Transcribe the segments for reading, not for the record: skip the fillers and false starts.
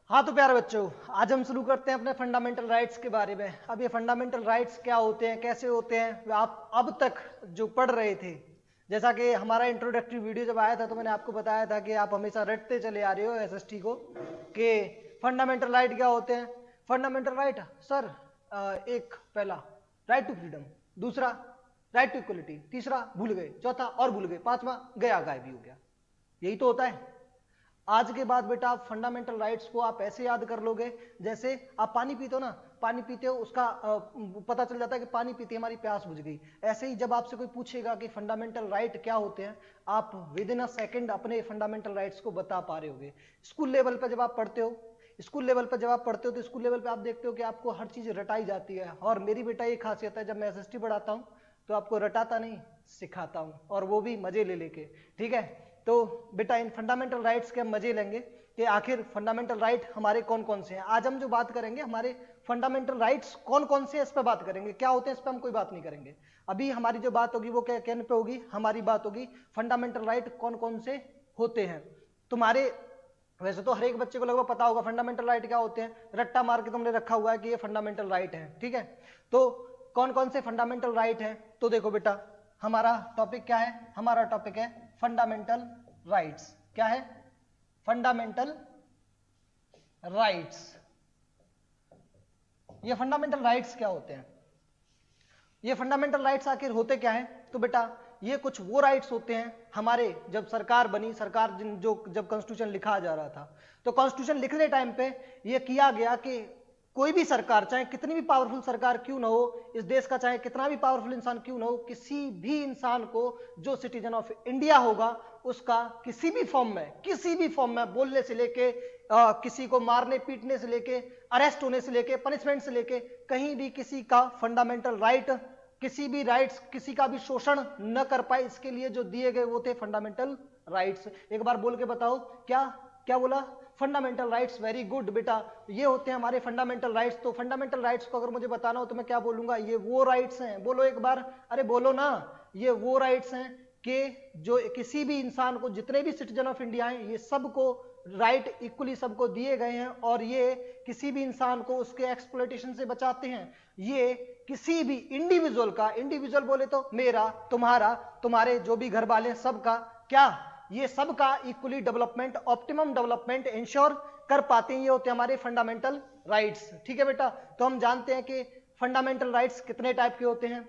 हाँ तो प्यारे बच्चों, आज हम शुरू करते हैं अपने फंडामेंटल राइट्स के बारे में। अब ये फंडामेंटल राइट्स क्या होते हैं, कैसे होते हैं, वे आप अब तक जो पढ़ रहे थे, जैसा कि हमारा इंट्रोडक्टरी वीडियो जब आया था तो मैंने आपको बताया था कि आप हमेशा रटते चले आ रहे हो एसएसटी को कि फंडामेंटल राइट क्या होते हैं। फंडामेंटल राइट सर, एक पहला राइट टू फ्रीडम, दूसरा राइट टू इक्वलिटी, तीसरा भूल गए, चौथा और भूल गए, पांचवा गया गायब ही हो गया। यही तो होता है। आज के बाद बेटा आप फंडामेंटल राइट्स को आप ऐसे याद कर लोगे जैसे आप पानी पीते हो ना, पानी पीते हो उसका पता चल जाता है कि पानी पीते हमारी प्यास बुझ गई। ऐसे ही जब आपसे कोई पूछेगा कि फंडामेंटल राइट क्या होते हैं, आप विद इन अ सेकेंड अपने फंडामेंटल राइट्स को बता पा रहे होगे। स्कूल लेवल पर जब आप पढ़ते हो, स्कूल लेवल पर जब आप पढ़ते हो तो स्कूल लेवल पे आप देखते हो कि आपको हर चीज रटाई जाती है। और मेरी बेटा ये खासियत है, जब मैं एसएसटी पढ़ाता हूँ तो आपको रटाता नहीं, सिखाता हूँ, और वो भी मजे ले लेके। ठीक है, तो बेटा इन फंडामेंटल राइट्स के हम मजे लेंगे कि आखिर फंडामेंटल राइट हमारे कौन कौन से हैं। आज हम जो बात करेंगे हमारे फंडामेंटल राइट्स कौन कौन से हैं इस पर बात करेंगे, क्या होते हैं इस पर हम कोई बात नहीं करेंगे। अभी हमारी जो बात होगी वो क्या कहने पे होगी, हमारी बात होगी फंडामेंटल राइट कौन कौन से होते हैं। तुम्हारे वैसे तो हर एक बच्चे को लगभग पता होगा फंडामेंटल राइट क्या होते हैं, रट्टा मार के तुमने रखा हुआ है कि ये फंडामेंटल राइट है। ठीक है, तो कौन कौन से फंडामेंटल राइट है, तो देखो बेटा हमारा टॉपिक क्या है, हमारा टॉपिक है फंडामेंटल राइट्स। क्या है? Fundamental rights. ये फंडामेंटल राइट्स क्या होते हैं, ये फंडामेंटल राइट्स आखिर होते क्या हैं? तो बेटा ये कुछ वो राइट्स होते हैं हमारे, जब सरकार बनी, सरकार जो जब कॉन्स्टिट्यूशन लिखा जा रहा था तो कॉन्स्टिट्यूशन लिखने टाइम पे ये किया गया कि कोई भी सरकार, चाहे कितनी भी पावरफुल सरकार क्यों ना हो इस देश का, चाहे कितना भी पावरफुल इंसान क्यों ना हो, किसी भी इंसान को जो सिटीजन ऑफ इंडिया होगा उसका किसी भी फॉर्म में बोलने से लेके किसी को मारने पीटने से लेके, अरेस्ट होने से लेके, पनिशमेंट से लेके, कहीं भी किसी का फंडामेंटल राइट, किसी भी राइट्स, किसी का भी शोषण न कर पाए, इसके लिए जो दिए गए वो थे फंडामेंटल राइट्स। एक बार बोल के बताओ, क्या क्या बोला? Fundamental rights. वेरी गुड बेटा, ये होते हैं हमारे फंडामेंटल राइट्स। तो फंडामेंटल राइट्स को अगर मुझे बताना हो तो मैं क्या बोलूंगा, ये वो राइट्स हैं, बोलो एक बार, अरे बोलो ना, ये वो राइट्स हैं कि जो किसी भी इंसान को, जितने भी सिटीजन ऑफ इंडिया हैं, ये सबको राइट इक्वली सबको दिए गए हैं, और ये किसी भी इंसान को उसके एक्सप्लॉयटेशन से बचाते हैं। ये किसी भी इंडिविजुअल का, इंडिविजुअल बोले तो मेरा, तुम्हारा, तुम्हारे जो भी घर वाले, सबका, क्या ये सबका equally development, optimum development ensure कर पाते हैं। ये होते हैं हमारे फंडामेंटल राइट्स। ठीक है बेटा, तो हम जानते हैं कि फंडामेंटल राइट्स कितने टाइप के होते हैं,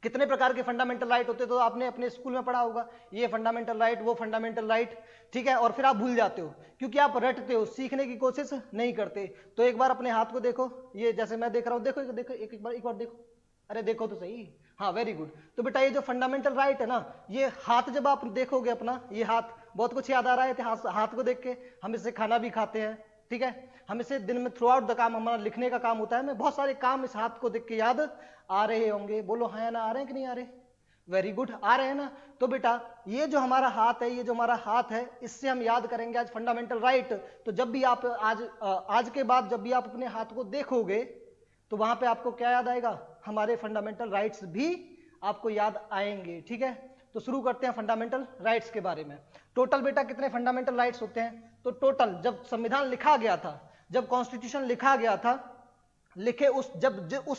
कितने प्रकार के फंडामेंटल राइट होते हैं, तो आपने अपने स्कूल में पढ़ा होगा, ये फंडामेंटल राइट, वो फंडामेंटल राइट। ठीक है, और फिर आप भूल जाते हो क्योंकि आप रटते हो, सीखने की कोशिश नहीं करते। तो एक बार अपने हाथ को देखो, ये जैसे मैं देख रहा हूं, देखो देखो, एक बार देखो, अरे देखो तो सही, हाँ वेरी गुड। तो बेटा ये जो फंडामेंटल राइट है ना, ये हाथ जब आप देखोगे अपना, ये हाथ, बहुत कुछ याद आ रहा है हाथ को देख के। हम इससे खाना भी खाते हैं, ठीक है, हम इसे दिन में थ्रू आउट द काम, हमारा लिखने का काम होता है, हमें बहुत सारे काम इस हाथ को देख के याद आ रहे होंगे। बोलो हाँ या ना, आ रहे हैं कि नहीं आ रहे? वेरी गुड, आ रहे हैं ना। तो बेटा ये जो हमारा हाथ है, ये जो हमारा हाथ है, इससे हम याद करेंगे आज फंडामेंटल राइट। तो जब भी आप आज के बाद जब भी आप अपने हाथ को देखोगे तो वहां पे आपको क्या याद आएगा, हमारे फंडामेंटल राइट्स भी आपको याद आएंगे। ठीक है, तो शुरू करते हैं फंडामेंटल राइट्स के बारे में। टोटल बेटा कितने फंडामेंटल राइट्स होते हैं? तो टोटल जब संविधान लिखा गया था, जब कॉन्स्टिट्यूशन लिखा गया था, लिखे उस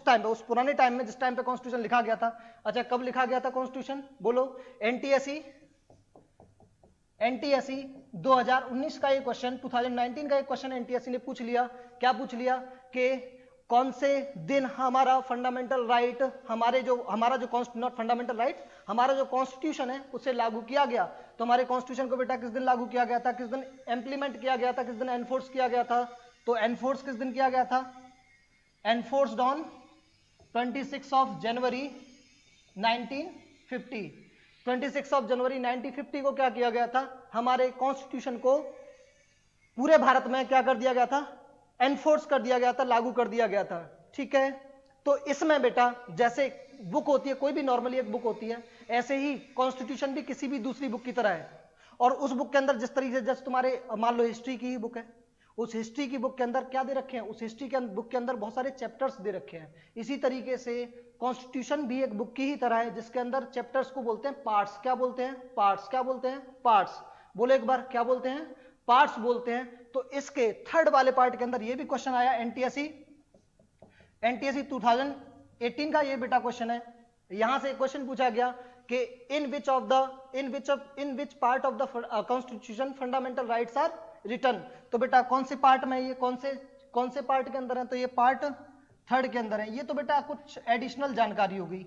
टाइम पे, उस पुराने टाइम में जिस टाइम पे कॉन्स्टिट्यूशन लिखा गया था। अच्छा कब लिखा गया था कॉन्स्टिट्यूशन, बोलो? एनटीएससी 2019 का एक क्वेश्चन, 2019 का एक क्वेश्चन एनटीएससी ने पूछ लिया। क्या पूछ लिया कि कौन से दिन हमारा फंडामेंटल राइट, हमारा जो नॉट फंडामेंटल राइट, हमारा जो कॉन्स्टिट्यूशन है उसे लागू किया गया। तो हमारे कॉन्स्टिट्यूशन को बेटा किस दिन लागू किया गया था, किस दिन इंप्लीमेंट किया गया था, किस दिन एनफोर्स किया गया था? तो एनफोर्स किस दिन किया गया था? Enforced on 26 of January 1950। 26 of January 1950 को क्या किया गया था, हमारे कॉन्स्टिट्यूशन को पूरे भारत में क्या कर दिया गया था, एनफोर्स कर दिया गया था, लागू कर दिया गया था। ठीक है, तो इसमें बेटा जैसे बुक होती है, कोई भी नॉर्मली एक बुक होती है, ऐसे ही कॉन्स्टिट्यूशन भी किसी भी दूसरी बुक की तरह है। और उस बुक के अंदर जिस तरीके से, जैसे तुम्हारे मान लो हिस्ट्री की ही बुक है, उस हिस्ट्री की बुक के अंदर क्या दे रखे हैं, उस हिस्ट्री के बुक के अंदर बहुत सारे चैप्टर्स दे रखे हैं। इसी तरीके से कॉन्स्टिट्यूशन भी एक बुक की ही तरह है, जिसके अंदर चैप्टर्स को बोलते हैं पार्ट्स। क्या बोलते हैं? पार्ट्स। क्या बोलते हैं? पार्ट्स। बोलो एक बार, क्या बोलते हैं? पार्ट्स बोलते हैं। तो इसके थर्ड वाले पार्ट के अंदर ये भी क्वेश्चन आया एनटीएससी 2018 का ये बेटा क्वेश्चन है। यहां से क्वेश्चन पूछा गया कि in which part of the constitution fundamental rights are return. तो बेटा कौन से पार्ट में, ये कौन से पार्ट के अंदर है, तो ये पार्ट थर्ड के अंदर है। ये तो बेटा कुछ एडिशनल जानकारी हो गई,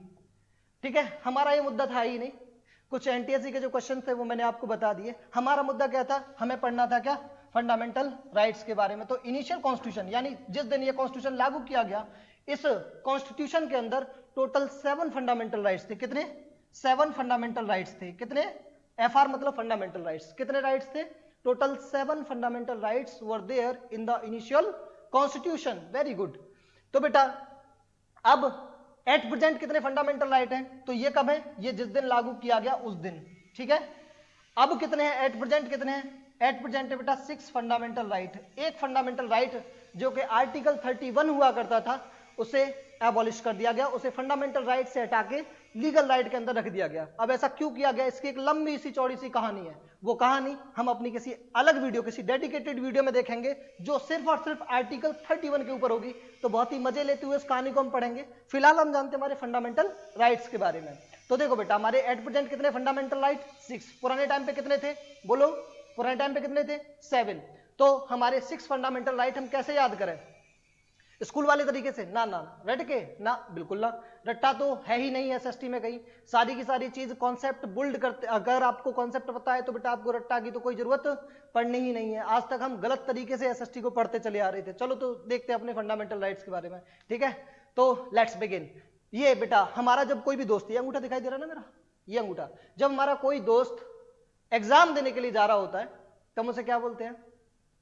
ठीक है, हमारा ये मुद्दा था ही नहीं, कुछ एनटीएससी के जो क्वेश्चन थे वो मैंने आपको बता दिए। हमारा मुद्दा क्या था, हमें पढ़ना था क्या, फंडामेंटल राइट्स के बारे में। तो इनिशियल कॉन्स्टिट्यूशन यानी जिस दिन ये कॉन्स्टिट्यूशन लागू किया गया, इस कॉन्स्टिट्यूशन के अंदर टोटल 7 फंडामेंटल राइट्स थे। कितने, 7 फंडामेंटल राइट्स थे। कितने, एफआर मतलब फंडामेंटल राइट्स। कितने राइट्स थे, total 7 fundamental rights were there in the initial constitution. Very good. तो बेटा अब एट प्रेजेंट कितने फंडामेंटल राइट हैं, तो ये कब है, ये जिस दिन लागू किया गया उस दिन, ठीक है। अब कितने हैं एट प्रेजेंट, कितने हैं एट प्रेजेंट बेटा 6 फंडामेंटल राइट। एक फंडामेंटल राइट जो कि आर्टिकल 31 हुआ करता था उसे एबॉलिश कर दिया गया, उसे फंडामेंटल राइट से हटा के लीगल राइट के अंदर रख दिया गया। अब ऐसा क्यों किया गया, इसकी एक लंबी सी चौड़ी सी कहानी है। वो कहानी हम अपनी किसी अलग वीडियो, किसी डेडिकेटेड वीडियो में देखेंगे जो सिर्फ और सिर्फ आर्टिकल 31 के ऊपर होगी। तो बहुत ही मजे लेते हुए इस कहानी को हम पढ़ेंगे। फिलहाल हम जानते हैं हमारे फंडामेंटल राइट्स के बारे में। तो देखो बेटा हमारे एट प्रेजेंट कितने फंडामेंटल राइट, 6। पुराने टाइम पे कितने थे, बोलो, पुराने टाइम पे कितने थे, 7। तो हमारे 6 फंडामेंटल राइट हम कैसे याद करें, स्कूल वाले तरीके से, ना ना रट के ना, बिल्कुल ना, रट्टा तो है ही नहीं एसएसटी में कहीं। सारी की सारी चीज कॉन्सेप्ट बिल्ड करते, अगर आपको कॉन्सेप्ट पता है तो बेटा आपको रट्टा की तो कोई जरूरत पड़नी ही नहीं है। आज तक हम गलत तरीके से एसएसटी को पढ़ते चले आ रहे थे। चलो तो देखते हैं अपने फंडामेंटल राइट्स के बारे में, ठीक है। तो लेट्स बिगिन। ये बेटा हमारा जब कोई भी दोस्त, ये अंगूठा दिखाई दे रहा है ना मेरा, ये अंगूठा, जब हमारा कोई दोस्त एग्जाम देने के लिए जा रहा होता है तो हम उसे क्या बोलते हैं,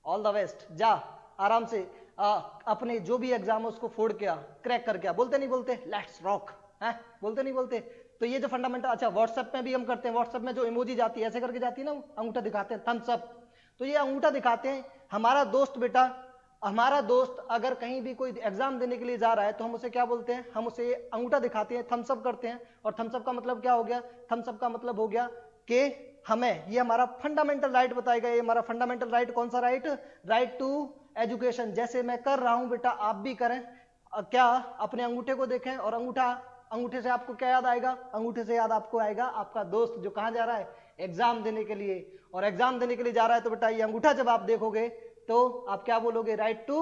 ऑल द बेस्ट, जा आराम से अपने जो भी एग्जाम है उसको फोड़ के आ, क्रैक करके आ, बोलते नहीं बोलते, लेट्स रॉक, है बोलते नहीं बोलते। तो ये जो फंडामेंटल, अच्छा व्हाट्सएप में भी हम करते हैं, व्हाट्सएप में जो इमोजी जाती है ऐसे करके जाती है ना, अंगूठा दिखाते हैं, थम्स अप। तो ये अंगूठा दिखाते हैं। हमारा दोस्त बेटा, हमारा दोस्त अगर कहीं भी कोई एग्जाम देने के लिए जा रहा है तो हम उसे क्या बोलते हैं, हम उसे अंगूठा दिखाते हैं, थम्स अप करते हैं। और थम्स अप का मतलब क्या हो गया, थम्स अप का मतलब हो गया कि हमें, ये हमारा फंडामेंटल राइट बताएगा। ये हमारा फंडामेंटल राइट कौन सा राइट, राइट टू एजुकेशन। जैसे मैं कर रहा हूं बेटा आप भी करें, क्या अपने अंगूठे को देखें और अंगूठे से आपको क्या याद आएगा, अंगूठे से याद आपको आएगा आपका दोस्त जो कहां जा रहा है, एग्जाम देने के लिए। और एग्जाम देने के लिए जा रहा है तो बेटा ये अंगूठा जब आप देखोगे तो आप क्या बोलोगे, राइट टू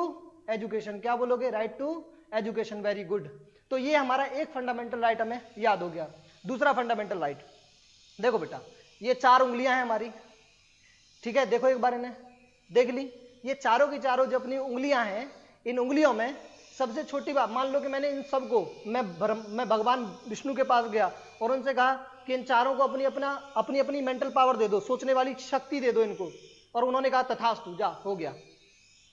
एजुकेशन। क्या बोलोगे, right to education. Very good. तो ये हमारा एक फंडामेंटल राइट हमें याद हो गया। दूसरा फंडामेंटल राइट, देखो बेटा ये 4 उंगलियां हैं हमारी, ठीक है, देखो एक बार इन्हें देख ली। ये चारों की चारों जो अपनी उंगलियां हैं, इन उंगलियों में सबसे छोटी बात, मान लो कि मैंने इन सबको, मैं भगवान विष्णु के पास गया और उनसे कहा कि इन चारों को अपनी अपनी मेंटल पावर दे दो, सोचने वाली शक्ति दे दो इनको। और उन्होंने कहा तथास्तु, जा हो गया,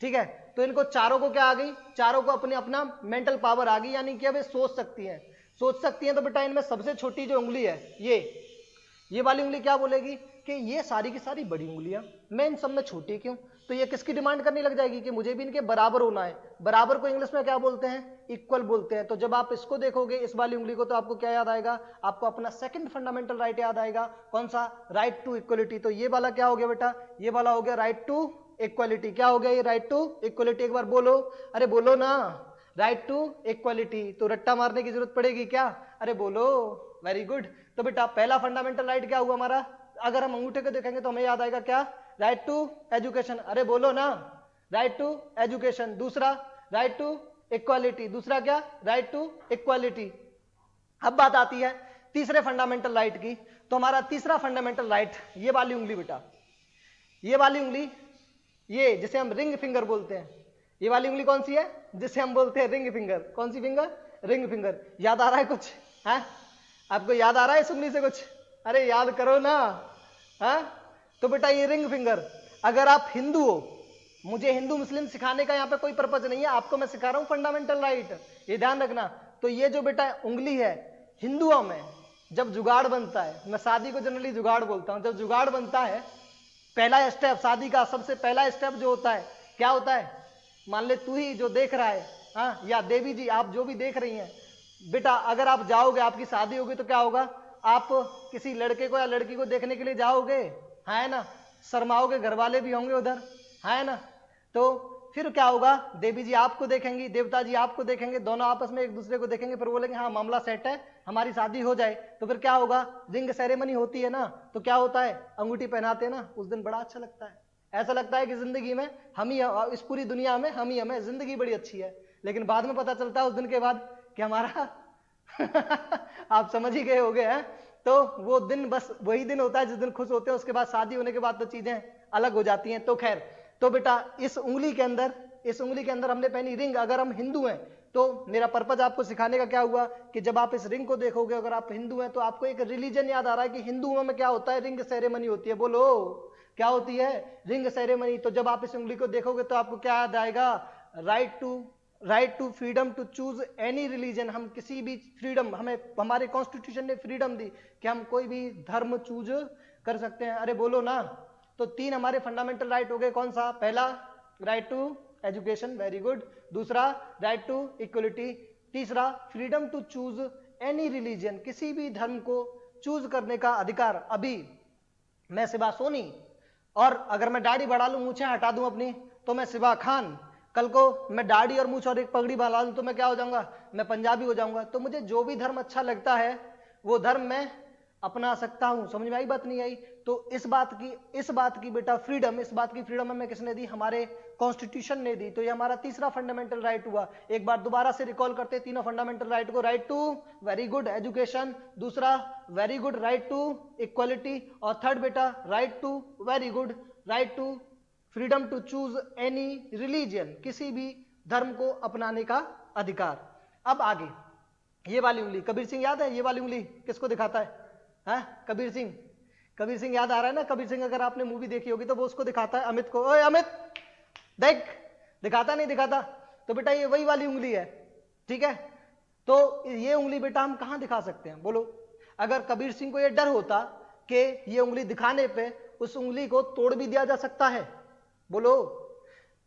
ठीक है। तो इनको चारों को क्या आ गई, चारों को अपना मेंटल पावर आ गई, यानी कि अब सोच सकती हैं। तो बेटा इनमें सबसे छोटी जो उंगली है, ये वाली उंगली क्या बोलेगी कि ये सारी की सारी बड़ी उंगलियां, मैं इन सब में छोटी क्यों। तो ये किसकी डिमांड करने लग जाएगी कि मुझे भी इनके बराबर होना है। बराबर को इंग्लिश में क्या बोलते हैं, इक्वल बोलते हैं। तो जब आप इसको देखोगे, इस वाली उंगली को, तो आपको क्या याद आएगा, आपको अपना सेकंड फंडामेंटल राइट याद आएगा। कौन सा, राइट टू इक्वलिटी। तो ये वाला क्या हो गया बेटा, ये वाला हो गया राइट टू इक्वलिटी। क्या हो गया ये, राइट टू इक्वलिटी। एक बार बोलो, अरे बोलो ना, राइट टू इक्वलिटी। तो रट्टा मारने की जरूरत पड़ेगी क्या, अरे बोलो, वेरी गुड। तो बेटा पहला फंडामेंटल राइट क्या हुआ हमारा, अगर हम अंगूठे को देखेंगे तो हमें याद आएगा क्या, राइट टू एजुकेशन। अरे बोलो ना, राइट टू एजुकेशन। दूसरा राइट टू इक्वालिटी। दूसरा क्या, राइट टू इक्वालिटी। अब बात आती है तीसरे फंडामेंटल राइट की। तो हमारा तीसरा फंडामेंटल राइट, ये वाली उंगली बेटा, ये वाली उंगली, ये जिसे हम रिंग फिंगर बोलते हैं। ये वाली उंगली कौन सी है, जिसे हम बोलते हैं रिंग फिंगर। कौन सी फिंगर, रिंग फिंगर। याद आ रहा है कुछ, है आपको याद आ रहा है इस उंगली से कुछ, अरे याद करो ना, है। तो बेटा ये रिंग फिंगर, अगर आप हिंदू हो, मुझे हिंदू मुस्लिम सिखाने का यहाँ पे कोई पर्पज नहीं है, आपको मैं सिखा रहा हूं फंडामेंटल राइट, ये ध्यान रखना। तो ये जो बेटा उंगली है, हिंदुओं में जब जुगाड़ बनता है, मैं शादी को जनरली जुगाड़ बोलता हूं, जब जुगाड़ बनता है, पहला स्टेप शादी का, सबसे पहला स्टेप जो होता है क्या होता है, मान ले तू ही जो देख रहा है, हाँ, या देवी जी आप जो भी देख रही हैं बेटा, अगर आप जाओगे, आपकी शादी होगी तो क्या होगा, आप किसी लड़के को या लड़की को देखने के लिए जाओगे, है ना। शर्माओगे, घर वाले भी होंगे उधर, है ना। तो फिर क्या होगा, देवी जी आपको देखेंगी, देवता जी आपको देखेंगे, दोनों आपस में एक दूसरे को देखेंगे, फिर बोलेंगे हाँ मामला सेट है, हमारी शादी हो जाए। तो फिर क्या होगा, रिंग सेरेमनी होती है ना, तो क्या होता है, अंगूठी पहनाते हैं ना, उस दिन बड़ा अच्छा लगता है, ऐसा लगता है कि जिंदगी में हम ही, इस पूरी दुनिया में हम ही हमें, जिंदगी बड़ी अच्छी है। लेकिन बाद में पता चलता है उस दिन के बाद कि हमारा आप समझ ही गए होगे हैं। तो वो दिन बस वही दिन होता है जिस दिन खुश होते हैं, उसके बाद शादी होने के बाद तो चीजें अलग हो जाती हैं। तो खैर, तो बेटा इस उंगली के अंदर हमने पहनी रिंग। अगर हम हिंदू हैं तो मेरा पर्पज आपको सिखाने का क्या हुआ कि जब आप इस रिंग को देखोगे, अगर आप हिंदू हैं तो आपको एक रिलीजन याद आ रहा है कि हिंदुओं में क्या होता है, रिंग सेरेमनी होती है। बोलो क्या होती है, रिंग सेरेमनी। तो जब आप इस उंगली को देखोगे तो आपको क्या याद आएगा, right to freedom to choose any religion. हम किसी भी फ्रीडम, हमें हमारे कॉन्स्टिट्यूशन ने फ्रीडम दी कि हम कोई भी धर्म चूज कर सकते हैं। अरे बोलो ना। तो 3 हमारे फंडामेंटल राइट हो गए। कौन सा, पहला right to education, very good. दूसरा राइट टू इक्वलिटी। तीसरा freedom to choose any religion, किसी भी धर्म को चूज करने का अधिकार। अभी मैं सिवा सोनी, और अगर मैं दाढ़ी बढ़ा लूं, मूछें हटा दूं अपनी, तो मैं सिवा खान। कल को मैं दाढ़ी और मूछ और एक पगड़ी बांध लूं तो मैं क्या हो जाऊंगा, मैं पंजाबी हो जाऊंगा। तो मुझे जो भी धर्म अच्छा लगता है वो धर्म मैं अपना सकता हूं। समझ में आई बात, नहीं आई? तो इस बात की बेटा फ्रीडम, इस बात की फ्रीडम हमें किसने दी, हमारे कॉन्स्टिट्यूशन ने दी। तो ये हमारा तीसरा फंडामेंटल राइट हुआ। एक बार दोबारा से रिकॉल करते हैं तीनों फंडामेंटल राइट को। Right to, very good, education. दूसरा, very good, right to equality. और थर्ड बेटा, right to, very good, right to freedom to choose any religion, किसी भी धर्म को अपनाने का अधिकार। अब आगे ये वाली उंगली, कबीर सिंह याद है, ये वाली उंगली किसको दिखाता है? कबीर सिंह याद आ रहा है ना? कबीर सिंह अगर आपने मूवी देखी होगी तो वो उसको दिखाता है, अमित को, ओए अमित देख, दिखाता नहीं दिखाता? तो बेटा ये वही वाली उंगली है, ठीक है। तो ये उंगली बेटा हम कहां दिखा सकते हैं, बोलो? अगर कबीर सिंह को ये डर होता कि ये उंगली दिखाने पे उस उंगली को तोड़ भी दिया जा सकता है, बोलो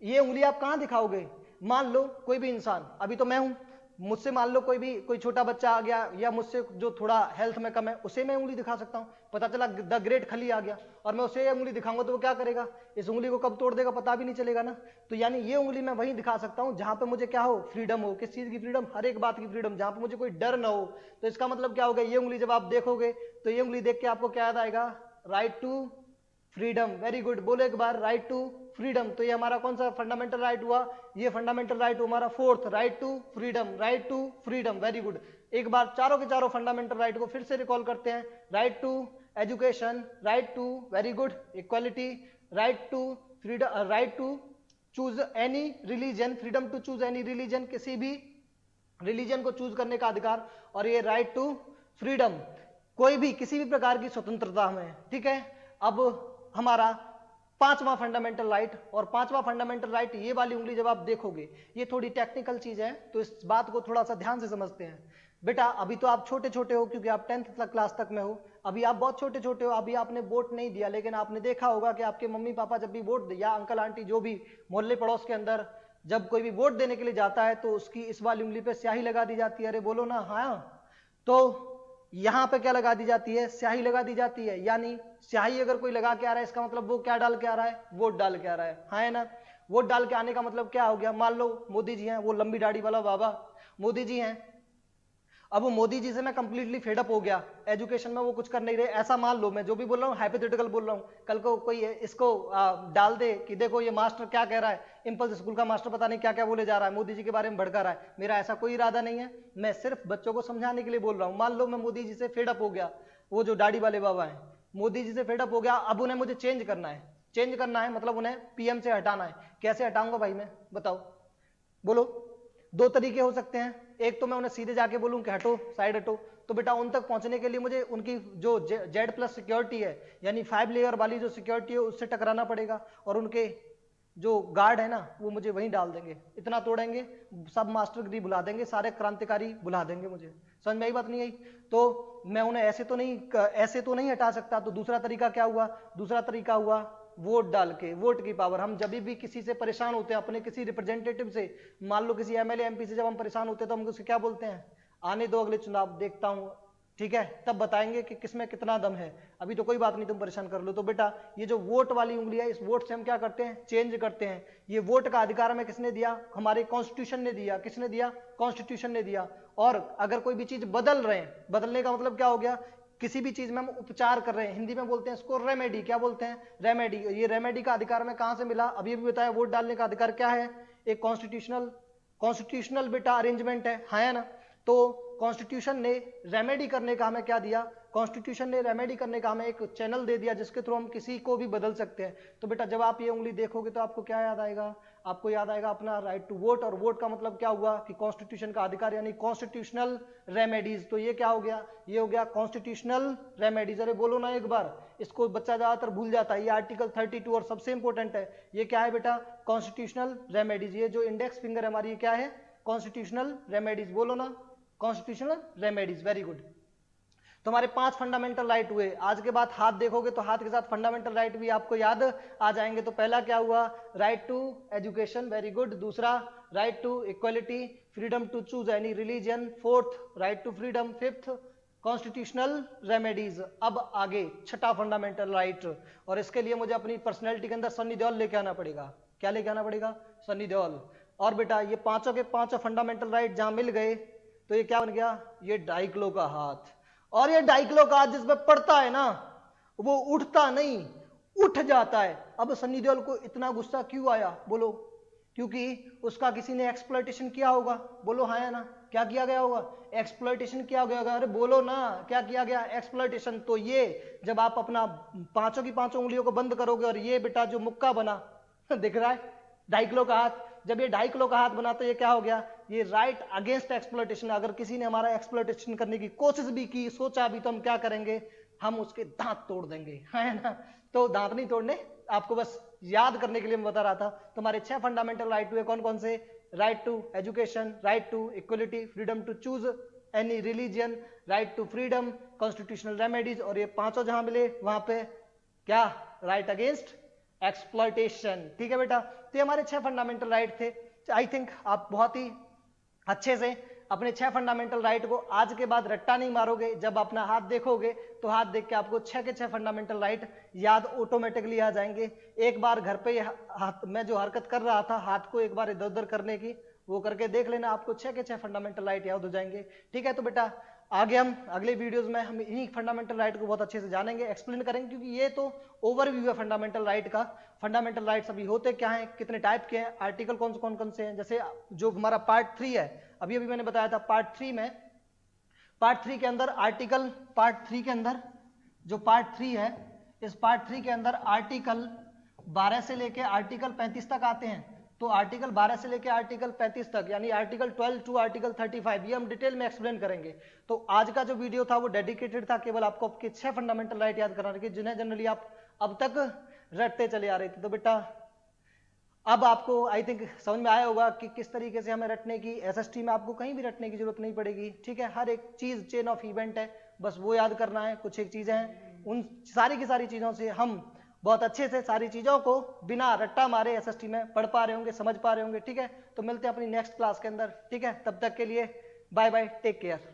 ये उंगली आप कहां दिखाओगे? मान लो कोई भी इंसान, अभी तो मैं हूं, मुझसे मान लो कोई छोटा बच्चा आ गया, या मुझसे जो थोड़ा हेल्थ में कम है, उसे मैं उंगली दिखा सकता हूं। पता चला द ग्रेट खली आ गया और मैं उसे ये उंगली दिखाऊंगा तो वो क्या करेगा, इस उंगली को कब तोड़ देगा पता भी नहीं चलेगा ना। तो यानी ये उंगली मैं वहीं दिखा सकता हूं जहां पे मुझे क्या हो, फ्रीडम हो। किस चीज की फ्रीडम? हर एक बात की फ्रीडम, जहां पे मुझे कोई डर ना हो। तो इसका मतलब क्या होगा, ये उंगली जब आप देखोगे तो ये उंगली देख के आपको क्या याद आएगा, right to freedom. Very good, बोलो एक बार, राइट टू फ्रीडम। तो ये हमारा कौन सा फंडामेंटल राइट हुआ? ये फंडामेंटल राइट हमारा fourth, right to freedom, right to freedom, very good. एक बार चारों के चारों फंडामेंटल राइट को फिर से रिकॉल करते हैं। Right to education, right to, very good, equality, right to freedom, right to choose any religion, freedom to choose any religion, किसी भी रिलीजन को चूज करने का अधिकार। और ये राइट टू फ्रीडम, कोई भी किसी भी प्रकार की स्वतंत्रता हमें, ठीक है। अब हमारा पांचवा फंडामेंटल राइट, और पांचवा फंडामेंटल राइट ये वाली उंगली जब आप देखोगे, ये थोड़ी टेक्निकल चीज है तो इस बात को थोड़ा सा ध्यान से समझते हैं। बेटा अभी तो आप छोटे छोटे हो क्योंकि आप 10th क्लास तक में हो, अभी आप बहुत छोटे छोटे हो, अभी आपने वोट नहीं दिया, लेकिन आपने देखा होगा कि आपके मम्मी पापा जब भी वोट दे, या अंकल आंटी जो भी मोहल्ले पड़ोस के अंदर जब कोई भी वोट देने के लिए जाता है तो उसकी इस वाली उंगली पे स्याही लगा दी जाती है। अरे बोलो ना हाँ। तो यहां पे क्या लगा दी जाती है, स्याही लगा दी जाती है। यानी स्याही अगर कोई लगा के आ रहा है, इसका मतलब वो क्या डाल के आ रहा है, वोट डाल के आ रहा है, हाँ है ना। वोट डाल के आने का मतलब क्या हो गया, मान लो मोदी जी हैं, वो लंबी दाढ़ी वाला बाबा मोदी जी हैं, अब वो मोदी जी से मैं कंप्लीटली फेडअप हो गया, एजुकेशन में वो कुछ कर नहीं रहे, ऐसा मान लो, मैं जो भी बोल रहा हूँ हाइपोथेटिकल बोल रहा हूँ। कल को कोई इसको डाल दे कि देखो ये मास्टर क्या कह रहा है, इंपल्स स्कूल का मास्टर पता नहीं क्या क्या बोले जा रहा है, मोदी जी के बारे में भड़का रहा है। मेरा ऐसा कोई इरादा नहीं है, मैं सिर्फ बच्चों को समझाने के लिए बोल रहा हूँ। मान लो मैं मोदी जी से फेडअप हो गया, वो जो दाढ़ी वाले बाबा है मोदी जी से फेडअप हो गया, अब उन्हें मुझे चेंज करना है, मतलब उन्हें पीएम से हटाना है। कैसे हटाऊंगा भाई मैं, बताओ, बोलो? दो तरीके हो सकते हैं, एक तो मैं उन्हें सीधे जाके बोलूं कि हटो, साइड हटो। तो बेटा उन तक पहुंचने के लिए मुझे उनकी जो Z+ सिक्योरिटी है, यानी 5 लेयर वाली जो सिक्योरिटी है, उससे टकराना पड़ेगा, और उनके जो गार्ड है ना वो मुझे वहीं डाल देंगे, इतना तोड़ेंगे, सब मास्टरगिरी भुला देंगे, सारे क्रांतिकारी भुला देंगे मुझे। समझ में आई बात, नहीं आई? तो मैं उन्हें ऐसे तो नहीं हटा सकता। तो दूसरा तरीका क्या हुआ, दूसरा तरीका हुआ वोट डाल के, वोट की पावर। हम जब भी किसी से परेशान होते हैं, अपने किसी रिप्रेजेंटेटिव से, मान लो किसी MLA MP से जब हम परेशान होते हैं तो हम उससे क्या बोलते हैं, आने दो अगले चुनाव, देखता हूं ठीक है, तब बताएंगे कि किसमें कितना दम है। अभी तो कोई बात नहीं, तुम परेशान कर लो। तो बेटा ये जो वोट वाली उंगली है, इस वोट से हम क्या करते हैं, चेंज करते हैं। ये वोट का अधिकार हमें किसने दिया, हमारे कॉन्स्टिट्यूशन ने दिया। किसने दिया, कॉन्स्टिट्यूशन ने दिया। और अगर कोई भी चीज बदल रहे हैं, बदलने का मतलब क्या हो गया, किसी भी चीज में हम उपचार कर रहे हैं, हिंदी में बोलते हैं इसको रेमेडी। क्या बोलते हैं, रेमेडी। ये रेमेडी का अधिकार हमें कहां से मिला, अभी भी बताया, वोट डालने का अधिकार क्या है, एक कॉन्स्टिट्यूशनल बेटा अरेंजमेंट है ना। तो कॉन्स्टिट्यूशन ने रेमेडी करने का हमें क्या दिया, कॉन्स्टिट्यूशन ने रेमेडी करने का हमें एक चैनल दे दिया जिसके थ्रू हम किसी को भी बदल सकते हैं। तो बेटा जब आप ये उंगली देखोगे तो आपको क्या याद आएगा, आपको याद आएगा अपना राइट टू वोट। और वोट का मतलब क्या हुआ कि कॉन्स्टिट्यूशन का अधिकार, यानी कॉन्स्टिट्यूशनल रेमेडीज। तो ये क्या हो गया, ये हो गया कॉन्स्टिट्यूशनल रेमेडीज। अरे बोलो ना एक बार, इसको बच्चा ज्यादातर भूल जाता है। ये आर्टिकल 32 और सबसे इंपॉर्टेंट है, ये क्या है बेटा, कॉन्स्टिट्यूशनल रेमेडीज। ये जो इंडेक्स फिंगर है हमारी, ये क्या है, कॉन्स्टिट्यूशनल रेमेडीज। बोलो ना, कॉन्स्टिट्यूशनल रेमेडीज। Very good. तो हमारे 5 फंडामेंटल राइट हुए। आज के बाद हाथ देखोगे तो हाथ के साथ फंडामेंटल राइट भी आपको याद आ जाएंगे। तो पहला क्या हुआ, right to education, very good. दूसरा right to equality, freedom to choose any religion. Fourth right to freedom. Fifth constitutional remedies. अब आगे छठा फंडामेंटल राइट, और इसके लिए मुझे अपनी पर्सनैलिटी के अंदर सन्नी देओल लेके आना पड़ेगा। क्या लेके आना पड़ेगा, सन्नी देओल। और बेटा ये पांचों के पांचों फंडामेंटल राइट जहां मिल गए तो ये क्या बन गया, ये डाइक्लो का हाथ। और ये डाइक्लो का हाथ जिसमें पड़ता है ना, वो उठता नहीं, उठ जाता है। अब सन्नी देओल को इतना गुस्सा क्यों आया, बोलो, क्योंकि उसका किसी ने एक्सप्लॉयटेशन किया होगा। बोलो हाँ या ना, क्या किया गया होगा, एक्सप्लॉयटेशन किया गया होगा। अरे बोलो ना, क्या किया गया, एक्सप्लॉयटेशन। तो ये जब आप अपना पांचों की पांचों उंगलियों को बंद करोगे और ये बेटा जो मुक्का बना दिख रहा है, डाइक्लो का हाथ, जब ये डाइक्लो का हाथ बना तो ये क्या हो गया, ये राइट अगेंस्ट एक्सप्लॉयटेशन। अगर किसी ने हमारा एक्सप्लॉयटेशन करने की कोशिश भी की, सोचा भी, तो हम क्या करेंगे, हम उसके दांत तोड़ देंगे, है ना। तो दांत नहीं तोड़ने, आपको बस याद करने के लिए मैं बता रहा था। तो हमारे 6 फंडामेंटल राइट हुए, कौन कौन से, right to education, right to equality, freedom to choose any religion, right to freedom, constitutional remedies. और ये पांचों जहां मिले वहां पे क्या, राइट अगेंस्ट एक्सप्लॉयटेशन। ठीक है बेटा, तो ये हमारे 6 फंडामेंटल राइट थे। आई थिंक आप बहुत ही अच्छे से अपने 6 फंडामेंटल राइट को आज के बाद रट्टा नहीं मारोगे। जब अपना हाथ देखोगे तो हाथ देख के आपको 6 के 6 फंडामेंटल राइट याद ऑटोमेटिकली आ जाएंगे। एक बार घर पे हाथ में जो हरकत कर रहा था, हाथ को एक बार इधर उधर करने की, वो करके देख लेना, आपको 6 के 6 फंडामेंटल राइट याद हो जाएंगे। ठीक है, तो बेटा आगे हम अगले वीडियोस में हम इन्हीं फंडामेंटल राइट को बहुत अच्छे से जानेंगे, एक्सप्लेन करेंगे, क्योंकि ये तो ओवरव्यू है फंडामेंटल राइट का। फंडामेंटल राइट्स अभी होते क्या हैं, कितने टाइप के हैं, आर्टिकल कौन से हैं। जैसे जो हमारा पार्ट 3 है, अभी मैंने बताया था पार्ट 3 में, पार्ट 3 के अंदर आर्टिकल, पार्ट 3 के अंदर जो पार्ट 3 है, इस पार्ट 3 के अंदर आर्टिकल 12 से लेके आर्टिकल 35 तक आते हैं। तो आर्टिकल 12 से लेके आर्टिकल 35 तक, यानी आर्टिकल 12 टू आर्टिकल 35, ये हम डिटेल में एक्सप्लेन करेंगे। तो आज का जो वीडियो था वो डेडिकेटेड था केवल आपको आपके 6 फंडामेंटल राइट याद कराने के, जिन्हें जनरली आप अब तक रटते चले आ रहे थे। तो बेटा अब आपको आई थिंक समझ में आया होगा कि किस तरीके से हमें रटने की, एसएसटी में आपको कहीं भी रटने की जरूरत नहीं पड़ेगी। ठीक है, हर एक चीज चेन ऑफ इवेंट है, बस वो याद करना है। कुछ एक चीजें हैं, उन सारी की सारी चीजों से हम बहुत अच्छे से सारी चीजों को बिना रट्टा मारे एसएसटी में पढ़ पा रहे होंगे, समझ पा रहे होंगे। ठीक है, तो मिलते हैं अपनी नेक्स्ट क्लास के अंदर। ठीक है, तब तक के लिए बाय बाय, टेक केयर।